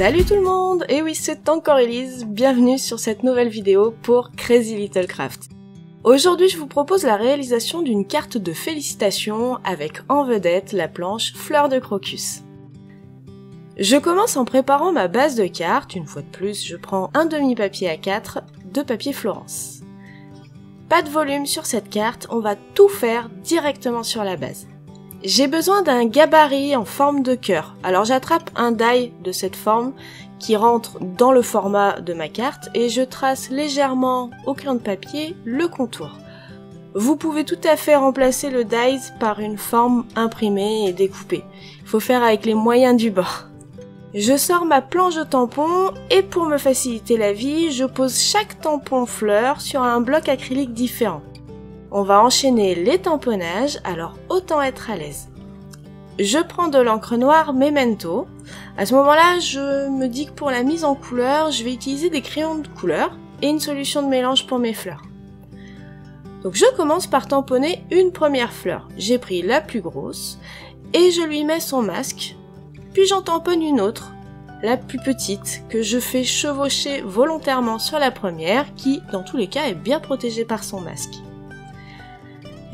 Salut tout le monde! Et oui, c'est encore Elise, bienvenue sur cette nouvelle vidéo pour Crazy Little Craft. Aujourd'hui, je vous propose la réalisation d'une carte de félicitations avec en vedette la planche Fleur de Crocus. Je commence en préparant ma base de carte. Une fois de plus, je prends un demi-papier A4 de papier Florence. Pas de volume sur cette carte, on va tout faire directement sur la base. J'ai besoin d'un gabarit en forme de cœur. Alors j'attrape un die de cette forme qui rentre dans le format de ma carte et je trace légèrement au crayon de papier le contour. Vous pouvez tout à fait remplacer le die par une forme imprimée et découpée. Il faut faire avec les moyens du bord. Je sors ma planche de tampons et pour me faciliter la vie, je pose chaque tampon fleur sur un bloc acrylique différent. On va enchaîner les tamponnages, alors autant être à l'aise. Je prends de l'encre noire Memento. À ce moment-là, je me dis que pour la mise en couleur, je vais utiliser des crayons de couleur et une solution de mélange pour mes fleurs. Donc je commence par tamponner une première fleur. J'ai pris la plus grosse et je lui mets son masque. Puis j'en tamponne une autre, la plus petite, que je fais chevaucher volontairement sur la première, qui, dans tous les cas, est bien protégée par son masque.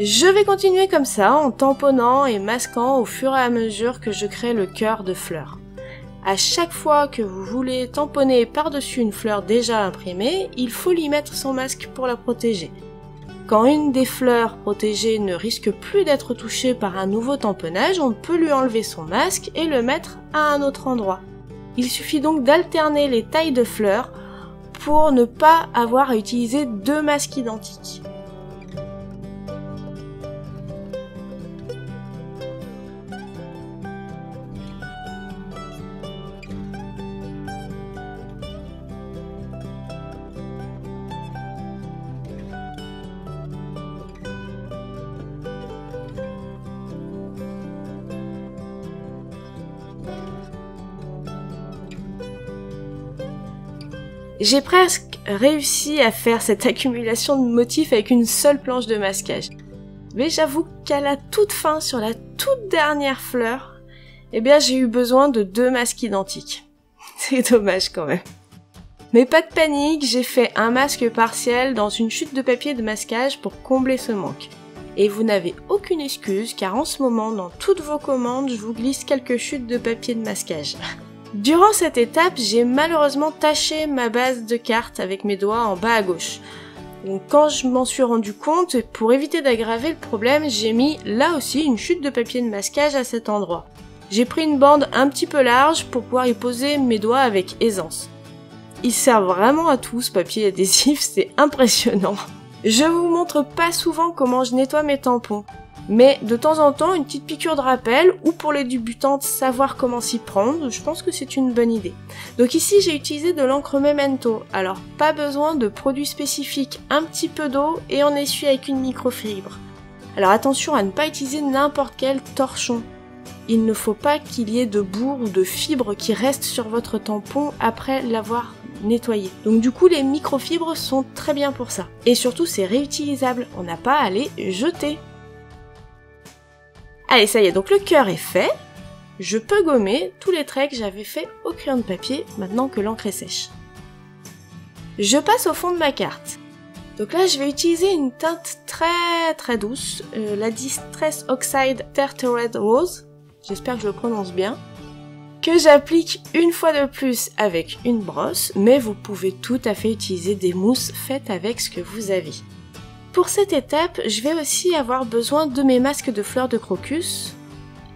Je vais continuer comme ça, en tamponnant et masquant au fur et à mesure que je crée le cœur de fleurs. À chaque fois que vous voulez tamponner par-dessus une fleur déjà imprimée, il faut lui mettre son masque pour la protéger. Quand une des fleurs protégées ne risque plus d'être touchée par un nouveau tamponnage, on peut lui enlever son masque et le mettre à un autre endroit. Il suffit donc d'alterner les tailles de fleurs pour ne pas avoir à utiliser deux masques identiques. J'ai presque réussi à faire cette accumulation de motifs avec une seule planche de masquage. Mais j'avoue qu'à la toute fin, sur la toute dernière fleur, eh bien j'ai eu besoin de deux masques identiques. C'est dommage quand même. Mais pas de panique, j'ai fait un masque partiel dans une chute de papier de masquage pour combler ce manque. Et vous n'avez aucune excuse car en ce moment, dans toutes vos commandes, je vous glisse quelques chutes de papier de masquage. Durant cette étape, j'ai malheureusement taché ma base de carte avec mes doigts en bas à gauche. Donc quand je m'en suis rendu compte, pour éviter d'aggraver le problème, j'ai mis là aussi une chute de papier de masquage à cet endroit. J'ai pris une bande un petit peu large pour pouvoir y poser mes doigts avec aisance. Il sert vraiment à tout ce papier adhésif, c'est impressionnant. Je vous montre pas souvent comment je nettoie mes tampons. Mais de temps en temps, une petite piqûre de rappel, ou pour les débutantes, savoir comment s'y prendre, je pense que c'est une bonne idée. Donc ici, j'ai utilisé de l'encre Memento, alors pas besoin de produits spécifiques, un petit peu d'eau et on essuie avec une microfibre. Alors attention à ne pas utiliser n'importe quel torchon. Il ne faut pas qu'il y ait de bourre ou de fibres qui restent sur votre tampon après l'avoir nettoyé. Donc du coup, les microfibres sont très bien pour ça. Et surtout, c'est réutilisable, on n'a pas à les jeter. Allez, ça y est, donc le cœur est fait. Je peux gommer tous les traits que j'avais fait au crayon de papier maintenant que l'encre est sèche. Je passe au fond de ma carte. Donc là, je vais utiliser une teinte très douce, la Distress Oxide Tartared Rose. J'espère que je le prononce bien. Que j'applique une fois de plus avec une brosse, mais vous pouvez tout à fait utiliser des mousses faites avec ce que vous avez. Pour cette étape, je vais aussi avoir besoin de mes masques de fleurs de crocus.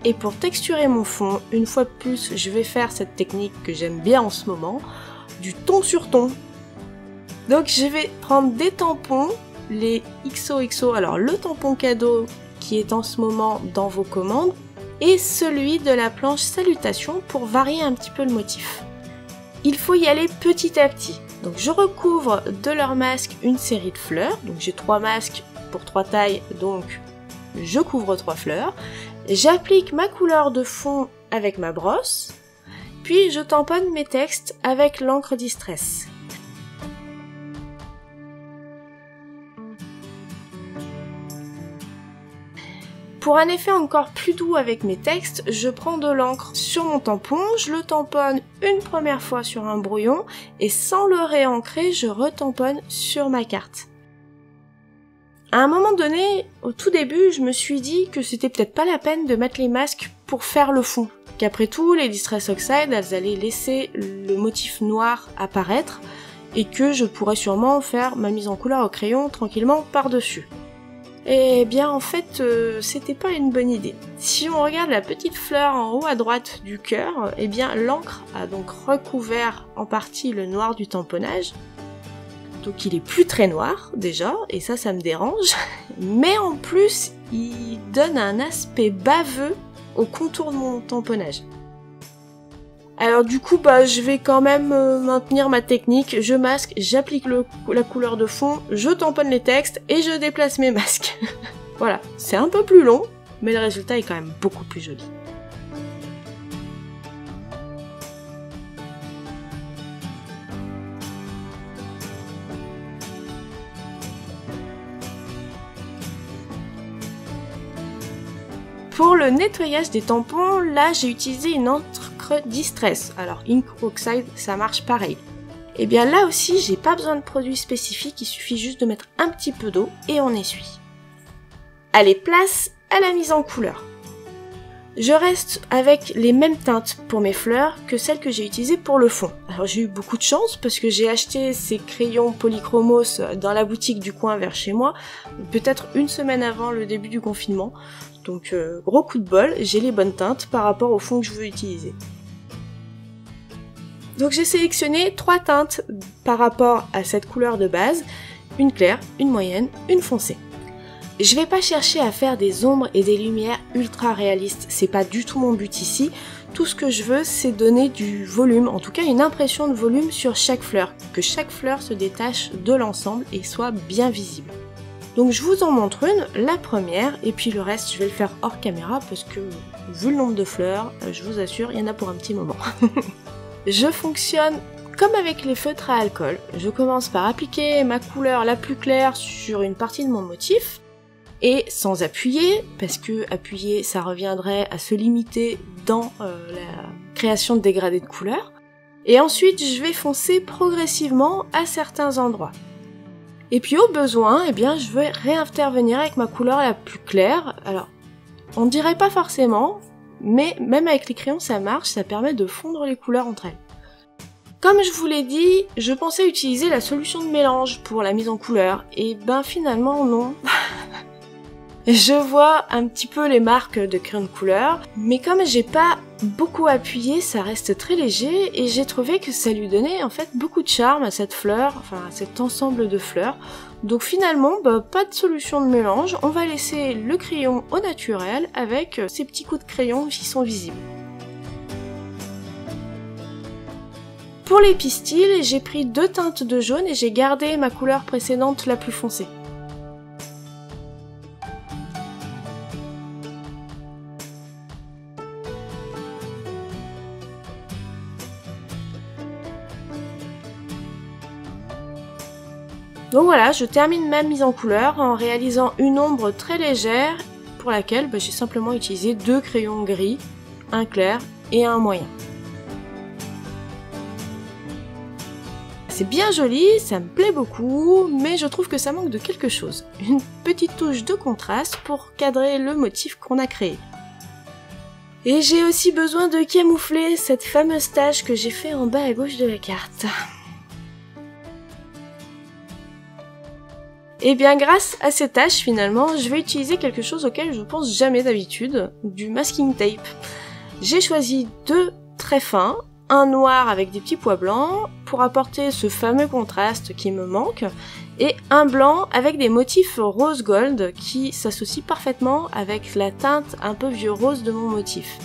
Et pour texturer mon fond, une fois de plus, je vais faire cette technique que j'aime bien en ce moment, du ton sur ton. Donc je vais prendre des tampons, les XOXO, alors le tampon cadeau qui est en ce moment dans vos commandes, et celui de la planche Salutation pour varier un petit peu le motif. Il faut y aller petit à petit. Donc je recouvre de leur masque une série de fleurs, donc j'ai 3 masques pour 3 tailles, donc je couvre 3 fleurs. J'applique ma couleur de fond avec ma brosse, puis je tamponne mes textes avec l'encre Distress. Pour un effet encore plus doux avec mes textes, je prends de l'encre sur mon tampon, je le tamponne une première fois sur un brouillon et sans le réancrer, je retamponne sur ma carte. À un moment donné, au tout début, je me suis dit que c'était peut-être pas la peine de mettre les masques pour faire le fond. Qu'après tout, les Distress Oxide, elles allaient laisser le motif noir apparaître et que je pourrais sûrement faire ma mise en couleur au crayon tranquillement par-dessus. Eh bien en fait, c'était pas une bonne idée. Si on regarde la petite fleur en haut à droite du cœur, eh bien l'encre a donc recouvert en partie le noir du tamponnage. Donc il est plus très noir déjà, et ça me dérange. Mais en plus, il donne un aspect baveux au contour de mon tamponnage. Alors du coup, je vais quand même maintenir ma technique, je masque, j'applique la couleur de fond, je tamponne les textes et je déplace mes masques. Voilà, c'est un peu plus long, mais le résultat est quand même beaucoup plus joli. Pour le nettoyage des tampons, là j'ai utilisé une encre Distress. Alors Ink Oxide, ça marche pareil. Et bien là aussi, j'ai pas besoin de produits spécifiques, il suffit juste de mettre un petit peu d'eau et on essuie. Allez, place à la mise en couleur. Je reste avec les mêmes teintes pour mes fleurs que celles que j'ai utilisées pour le fond. Alors j'ai eu beaucoup de chance parce que j'ai acheté ces crayons polychromos dans la boutique du coin vers chez moi, peut-être une semaine avant le début du confinement. Donc gros coup de bol, j'ai les bonnes teintes par rapport au fond que je veux utiliser. Donc j'ai sélectionné 3 teintes par rapport à cette couleur de base, une claire, une moyenne, une foncée. Je vais pas chercher à faire des ombres et des lumières ultra réalistes, c'est pas du tout mon but ici. Tout ce que je veux, c'est donner du volume, en tout cas une impression de volume sur chaque fleur, que chaque fleur se détache de l'ensemble et soit bien visible. Donc je vous en montre une, la première, et puis le reste je vais le faire hors caméra parce que vu le nombre de fleurs, je vous assure, il y en a pour un petit moment. Je fonctionne comme avec les feutres à alcool. Je commence par appliquer ma couleur la plus claire sur une partie de mon motif, et sans appuyer, parce que appuyer ça reviendrait à se limiter dans la création de dégradés de couleurs. Et ensuite je vais foncer progressivement à certains endroits. Et puis au besoin, eh bien, je vais réintervenir avec ma couleur la plus claire. Alors, on dirait pas forcément, mais même avec les crayons ça marche, ça permet de fondre les couleurs entre elles. Comme je vous l'ai dit, je pensais utiliser la solution de mélange pour la mise en couleur, et ben finalement non. Je vois un petit peu les marques de crayon de couleur, mais comme j'ai pas beaucoup appuyé, ça reste très léger et j'ai trouvé que ça lui donnait en fait beaucoup de charme à cette fleur, enfin à cet ensemble de fleurs. Donc finalement, pas de solution de mélange, on va laisser le crayon au naturel avec ces petits coups de crayon qui sont visibles. Pour les pistils, j'ai pris 2 teintes de jaune et j'ai gardé ma couleur précédente la plus foncée. Donc voilà, je termine ma mise en couleur en réalisant une ombre très légère pour laquelle j'ai simplement utilisé 2 crayons gris, un clair et un moyen. C'est bien joli, ça me plaît beaucoup, mais je trouve que ça manque de quelque chose. Une petite touche de contraste pour cadrer le motif qu'on a créé. Et j'ai aussi besoin de camoufler cette fameuse tache que j'ai fait en bas à gauche de la carte. Et bien grâce à ces taches finalement, je vais utiliser quelque chose auquel je pense jamais d'habitude, du masking tape. J'ai choisi 2 traits fins, un noir avec des petits pois blancs pour apporter ce fameux contraste qui me manque, et un blanc avec des motifs rose gold qui s'associent parfaitement avec la teinte un peu vieux rose de mon motif.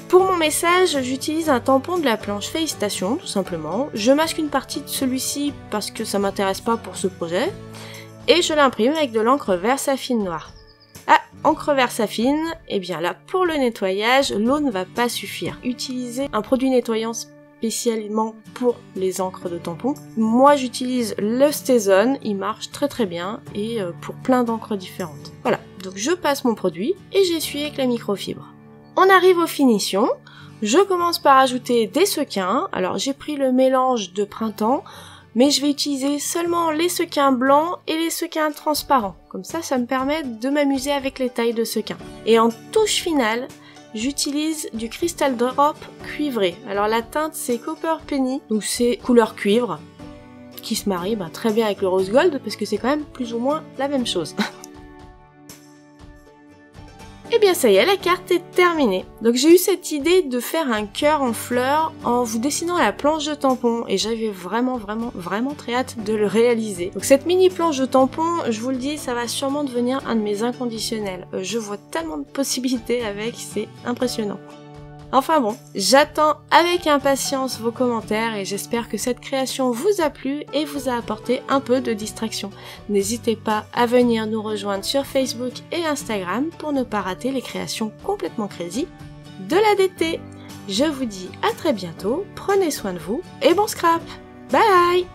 Pour mon message, j'utilise un tampon de la planche Félicitations, tout simplement. Je masque une partie de celui-ci parce que ça m'intéresse pas pour ce projet. Et je l'imprime avec de l'encre Versafine noire. Ah, encre Versafine, eh bien là, pour le nettoyage, l'eau ne va pas suffire. Utilisez un produit nettoyant spécialement pour les encres de tampon. Moi, j'utilise le Stazone, il marche très bien, et pour plein d'encres différentes. Voilà, donc je passe mon produit, et j'essuie avec la microfibre. On arrive aux finitions. Je commence par ajouter des sequins. Alors, j'ai pris le mélange de printemps, mais je vais utiliser seulement les sequins blancs et les sequins transparents. Comme ça me permet de m'amuser avec les tailles de sequins. Et en touche finale, j'utilise du Crystal Drop cuivré. Alors la teinte c'est Copper Penny, donc c'est couleur cuivre, qui se marie très bien avec le rose gold, parce que c'est quand même plus ou moins la même chose. Et bien ça y est, la carte est terminée. Donc j'ai eu cette idée de faire un cœur en fleurs en vous dessinant la planche de tampon, et j'avais vraiment très hâte de le réaliser. Donc cette mini planche de tampon, je vous le dis, ça va sûrement devenir un de mes inconditionnels. Je vois tellement de possibilités avec, c'est impressionnant. Enfin bon, j'attends avec impatience vos commentaires et j'espère que cette création vous a plu et vous a apporté un peu de distraction. N'hésitez pas à venir nous rejoindre sur Facebook et Instagram pour ne pas rater les créations complètement crazy de l'ADT. Je vous dis à très bientôt, prenez soin de vous et bon scrap. Bye!